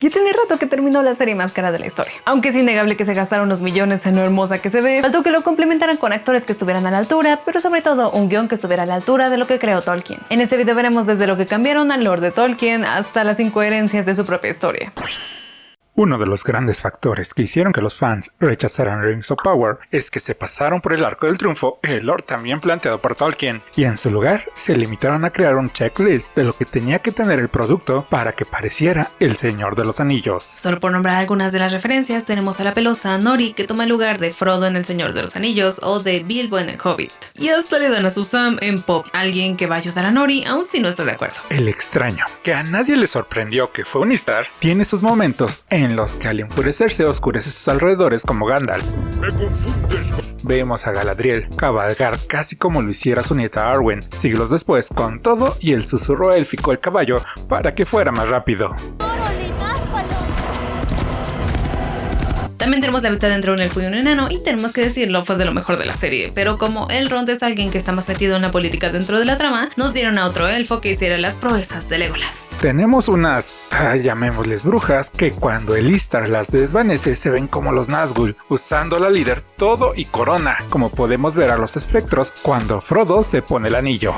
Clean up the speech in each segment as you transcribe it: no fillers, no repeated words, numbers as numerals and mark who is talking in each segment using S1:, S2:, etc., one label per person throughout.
S1: Ya tiene rato que terminó la serie más cara de la historia. Aunque es innegable que se gastaron los millones en lo hermosa que se ve, faltó que lo complementaran con actores que estuvieran a la altura, pero sobre todo un guión que estuviera a la altura de lo que creó Tolkien. En este video veremos desde lo que cambiaron al lore de Tolkien hasta las incoherencias de su propia historia.
S2: Uno de los grandes factores que hicieron que los fans rechazaran Rings of Power es que se pasaron por el arco del triunfo el lore también planteado por Tolkien, y en su lugar se limitaron a crear un checklist de lo que tenía que tener el producto para que pareciera El Señor de los Anillos.
S1: Solo por nombrar algunas de las referencias, tenemos a la pelosa Nori, que toma el lugar de Frodo en El Señor de los Anillos o de Bilbo en El Hobbit. Y hasta le dan a su Sam en Pop, alguien que va a ayudar a Nori aun si no está de acuerdo.
S2: El extraño, que a nadie le sorprendió que fue un Istar, tiene sus momentos en los que al enfurecerse oscurece sus alrededores como Gandalf. Vemos a Galadriel cabalgar casi como lo hiciera su nieta Arwen, siglos después, con todo y el susurro élfico del caballo para que fuera más rápido.
S1: También tenemos la amistad entre un elfo y un enano, y tenemos que decirlo, fue de lo mejor de la serie, pero como Elrond es alguien que está más metido en la política dentro de la trama, nos dieron a otro elfo que hiciera las proezas de Legolas.
S2: Tenemos unas, llamémosles brujas, que cuando el Istar las desvanece se ven como los Nazgûl, usando la líder todo y corona, como podemos ver a los espectros cuando Frodo se pone el anillo.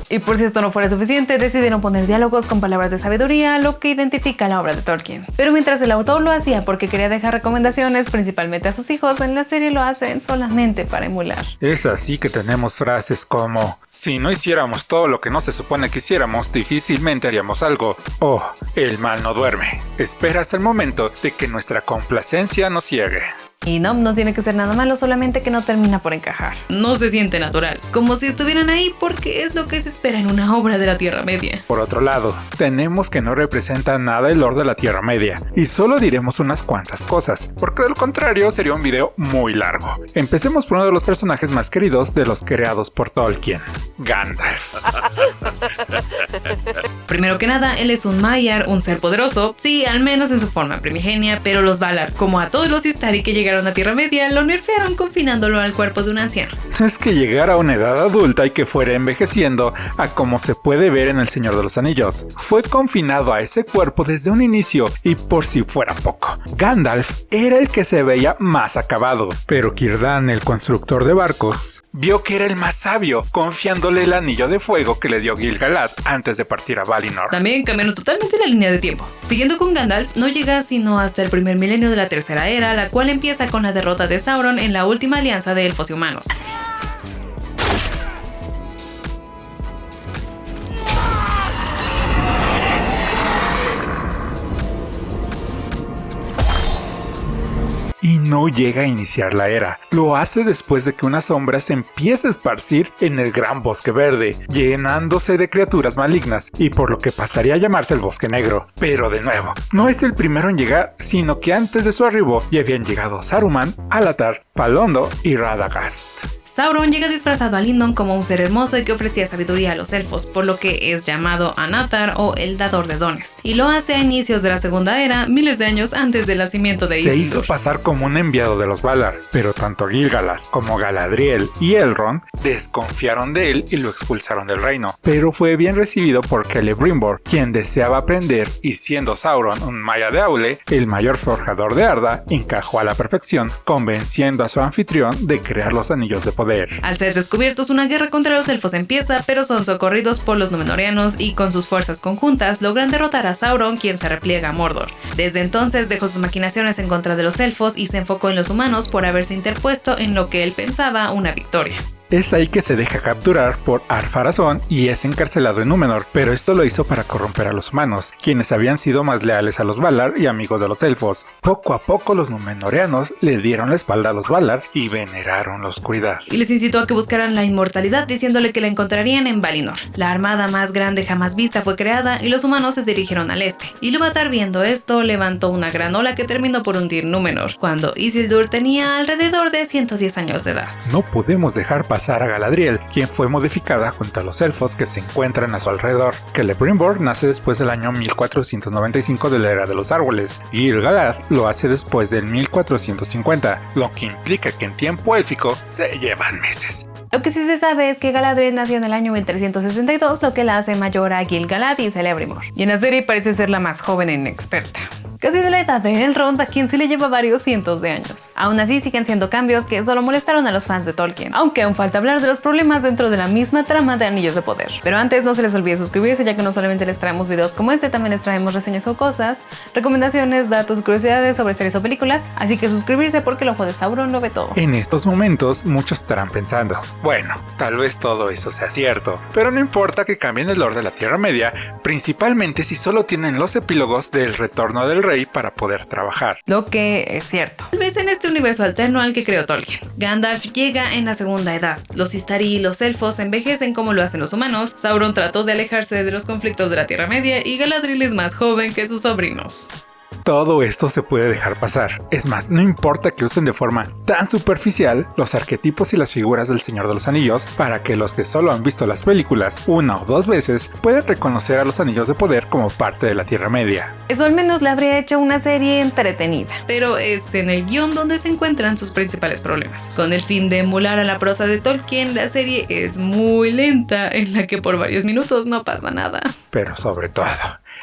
S1: Y por si esto no fuera suficiente, decidieron poner diálogos con palabras de sabiduría, lo que identifica la obra de Tolkien. Pero mientras el autor lo hacía porque quería dejar recomendaciones principalmente a sus hijos, en la serie lo hacen solamente para emular.
S2: Es así que tenemos frases como: si no hiciéramos todo lo que no se supone que hiciéramos, difícilmente haríamos algo. O el mal no duerme. Espera hasta el momento de que nuestra complacencia nos ciegue.
S1: Y no tiene que ser nada malo, solamente que no termina por encajar. No se siente natural, como si estuvieran ahí porque es lo que se espera en una obra de la Tierra Media.
S2: Por otro lado, tenemos que no representa nada el lore de la Tierra Media, y solo diremos unas cuantas cosas, porque de lo contrario sería un video muy largo. Empecemos por uno de los personajes más queridos de los creados por Tolkien, Gandalf.
S1: Primero que nada, él es un Maiar, un ser poderoso, sí, al menos en su forma primigenia, pero los Valar, como a todos los Istari que llegaron a Tierra Media, lo nerfearon confinándolo al cuerpo de un anciano.
S2: Es que llegara a una edad adulta y que fuera envejeciendo a como se puede ver en El Señor de los Anillos. Fue confinado a ese cuerpo desde un inicio, y por si fuera poco, Gandalf era el que se veía más acabado, pero Círdan, el constructor de barcos, vio que era el más sabio, confiándole el anillo de fuego que le dio Gil-galad antes de partir a Valinor.
S1: También cambiaron totalmente la línea de tiempo. Siguiendo con Gandalf, no llega sino hasta el primer milenio de la Tercera Era, la cual empieza con la derrota de Sauron en la última alianza de elfos y humanos.
S2: Y no llega a iniciar la era. Lo hace después de que una sombra se empiece a esparcir en el gran bosque verde, llenándose de criaturas malignas, y por lo que pasaría a llamarse el Bosque Negro. Pero de nuevo, no es el primero en llegar, sino que antes de su arribo ya habían llegado Saruman, Alatar, Palondo y Radagast.
S1: Sauron llega disfrazado a Lindon como un ser hermoso y que ofrecía sabiduría a los elfos, por lo que es llamado Anatar o el dador de dones. Y lo hace a inicios de la Segunda Era, miles de años antes del nacimiento de Isildur.
S2: Se hizo pasar como un enviado de los Valar, pero tanto Gil-galad como Galadriel y Elrond desconfiaron de él y lo expulsaron del reino. Pero fue bien recibido por Celebrimbor, quien deseaba aprender, y siendo Sauron un Maya de Aule, el mayor forjador de Arda, encajó a la perfección, convenciendo a su anfitrión de crear los anillos de poder.
S1: Al ser descubiertos, una guerra contra los elfos empieza, pero son socorridos por los Númenóreanos y con sus fuerzas conjuntas logran derrotar a Sauron, quien se repliega a Mordor. Desde entonces dejó sus maquinaciones en contra de los elfos y se enfocó en los humanos por haberse interpuesto en lo que él pensaba una victoria.
S2: Es ahí que se deja capturar por Ar-Pharazôn y es encarcelado en Númenor, pero esto lo hizo para corromper a los humanos, quienes habían sido más leales a los Valar y amigos de los elfos. Poco a poco los Númenóreanos le dieron la espalda a los Valar y veneraron la oscuridad.
S1: Y les incitó a que buscaran la inmortalidad, diciéndole que la encontrarían en Valinor. La armada más grande jamás vista fue creada y los humanos se dirigieron al este. Ilúvatar, viendo esto, levantó una gran ola que terminó por hundir Númenor, cuando Isildur tenía alrededor de 110 años de edad.
S2: No podemos dejar pasar a Galadriel, quien fue modificada junto a los elfos que se encuentran a su alrededor. Celebrimbor nace después del año 1495 de la Era de los Árboles, y Gil-galad lo hace después del 1450, lo que implica que en tiempo élfico se llevan meses.
S1: Lo que sí se sabe es que Galadriel nació en el año 1362, lo que la hace mayor a Gil-galad y Celebrimbor. Y en la serie parece ser la más joven e inexperta, casi de la edad de Elrond, a quien sí le lleva varios cientos de años. Aún así siguen siendo cambios que solo molestaron a los fans de Tolkien, aunque aún falta hablar de los problemas dentro de la misma trama de Anillos de Poder. Pero antes no se les olvide suscribirse, ya que no solamente les traemos videos como este, también les traemos reseñas o cosas, recomendaciones, datos y curiosidades sobre series o películas, así que suscribirse porque el ojo de Sauron lo ve todo.
S2: En estos momentos muchos estarán pensando, bueno, tal vez todo eso sea cierto, pero no importa que cambien el lore de la Tierra Media, principalmente si solo tienen los epílogos del Retorno del Rey para poder trabajar.
S1: Lo que es cierto. Tal vez en este universo alterno al que creó Tolkien, Gandalf llega en la Segunda Edad, los Istari y los elfos envejecen como lo hacen los humanos, Sauron trató de alejarse de los conflictos de la Tierra Media y Galadriel es más joven que sus sobrinos.
S2: Todo esto se puede dejar pasar. Es más, no importa que usen de forma tan superficial los arquetipos y las figuras del Señor de los Anillos para que los que solo han visto las películas una o dos veces puedan reconocer a los Anillos de Poder como parte de la Tierra Media.
S1: Eso al menos le habría hecho una serie entretenida. Pero es en el guión donde se encuentran sus principales problemas. Con el fin de emular a la prosa de Tolkien, la serie es muy lenta, en la que por varios minutos no pasa nada.
S2: Pero sobre todo,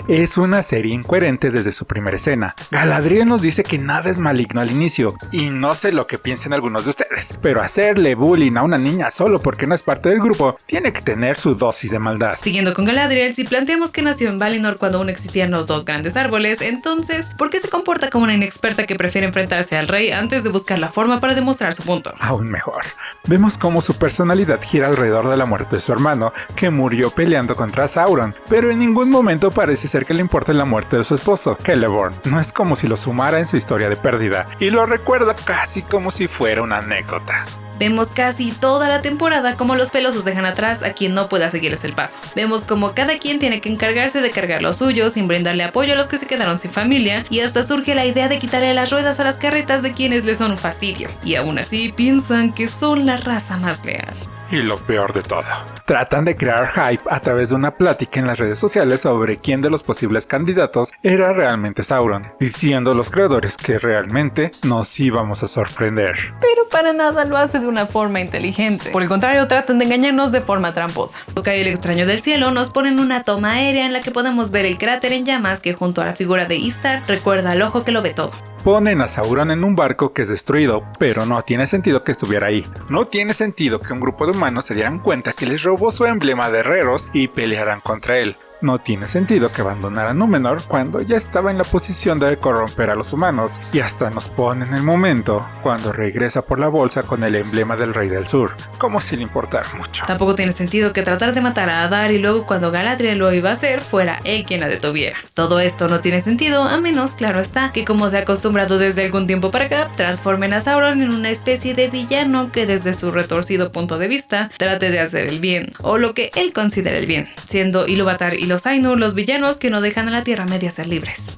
S2: es una serie incoherente desde su primera escena. Galadriel nos dice que nada es maligno al inicio, y no sé lo que piensen algunos de ustedes, pero hacerle bullying a una niña solo porque no es parte del grupo tiene que tener su dosis de maldad.
S1: Siguiendo con Galadriel, si planteamos que nació en Valinor cuando aún existían los dos grandes árboles, entonces, ¿por qué se comporta como una inexperta que prefiere enfrentarse al rey antes de buscar la forma para demostrar su punto?
S2: Aún mejor, vemos cómo su personalidad gira alrededor de la muerte de su hermano, que murió peleando contra Sauron, pero en ningún momento parece ser que le importe la muerte de su esposo, Celeborn. No es como si lo sumara en su historia de pérdida, y lo recuerda casi como si fuera una anécdota.
S1: Vemos casi toda la temporada como los pelosos dejan atrás a quien no pueda seguirles el paso. Vemos como cada quien tiene que encargarse de cargar lo suyo sin brindarle apoyo a los que se quedaron sin familia, y hasta surge la idea de quitarle las ruedas a las carretas de quienes les son un fastidio. Y aún así piensan que son la raza más leal.
S2: Y lo peor de todo, tratan de crear hype a través de una plática en las redes sociales sobre quién de los posibles candidatos era realmente Sauron, diciendo los creadores que realmente nos íbamos a sorprender.
S1: Pero para nada lo hace de una forma inteligente. Por el contrario, tratan de engañarnos de forma tramposa. Cae el extraño del cielo, nos ponen una toma aérea en la que podemos ver el cráter en llamas que junto a la figura de Istar recuerda al ojo que lo ve todo.
S2: Ponen a Sauron en un barco que es destruido, pero no tiene sentido que estuviera ahí. No tiene sentido que un grupo de humanos se dieran cuenta que les robó su emblema de herreros y pelearan contra él. No tiene sentido que abandonaran Númenor cuando ya estaba en la posición de corromper a los humanos, y hasta nos ponen el momento cuando regresa por la bolsa con el emblema del Rey del Sur, como si le importara mucho.
S1: Tampoco tiene sentido que tratar de matar a Adar y luego cuando Galadriel lo iba a hacer fuera él quien la detuviera. Todo esto no tiene sentido, a menos, claro está, que como se ha acostumbrado desde algún tiempo para acá, transformen a Sauron en una especie de villano que desde su retorcido punto de vista trate de hacer el bien, o lo que él considera el bien, siendo Ilúvatar y los Ainur los villanos que no dejan a la Tierra Media ser libres.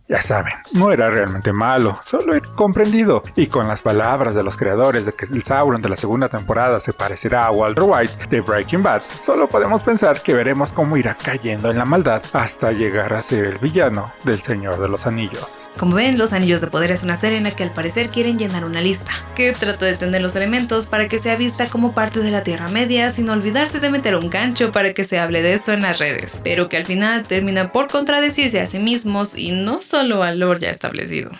S2: Ya saben, no era realmente malo, solo era comprendido, y con las palabras de los creadores de que el Sauron de la segunda temporada se parecerá a Walter White de Breaking Bad, solo podemos pensar que veremos cómo irá cayendo en la maldad hasta llegar a ser el villano del Señor de los Anillos.
S1: Como ven, Los Anillos de Poder es una serie en la que al parecer quieren llenar una lista, que trata de tener los elementos para que sea vista como parte de la Tierra Media sin olvidarse de meter un gancho para que se hable de esto en las redes, pero que al final termina por contradecirse a sí mismos y no solo al lore ya establecido.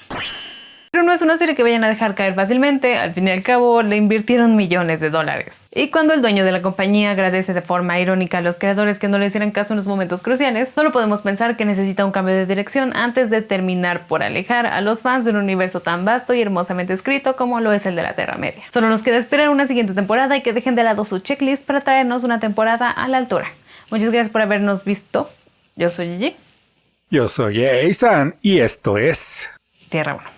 S1: Pero no es una serie que vayan a dejar caer fácilmente, al fin y al cabo le invirtieron millones de dólares. Y cuando el dueño de la compañía agradece de forma irónica a los creadores que no le hicieran caso en los momentos cruciales, solo podemos pensar que necesita un cambio de dirección antes de terminar por alejar a los fans de un universo tan vasto y hermosamente escrito como lo es el de la Tierra Media. Solo nos queda esperar una siguiente temporada y que dejen de lado su checklist para traernos una temporada a la altura. Muchas gracias por habernos visto. Yo soy Gigi.
S2: Yo soy Eisan y esto es
S1: Tierra 1.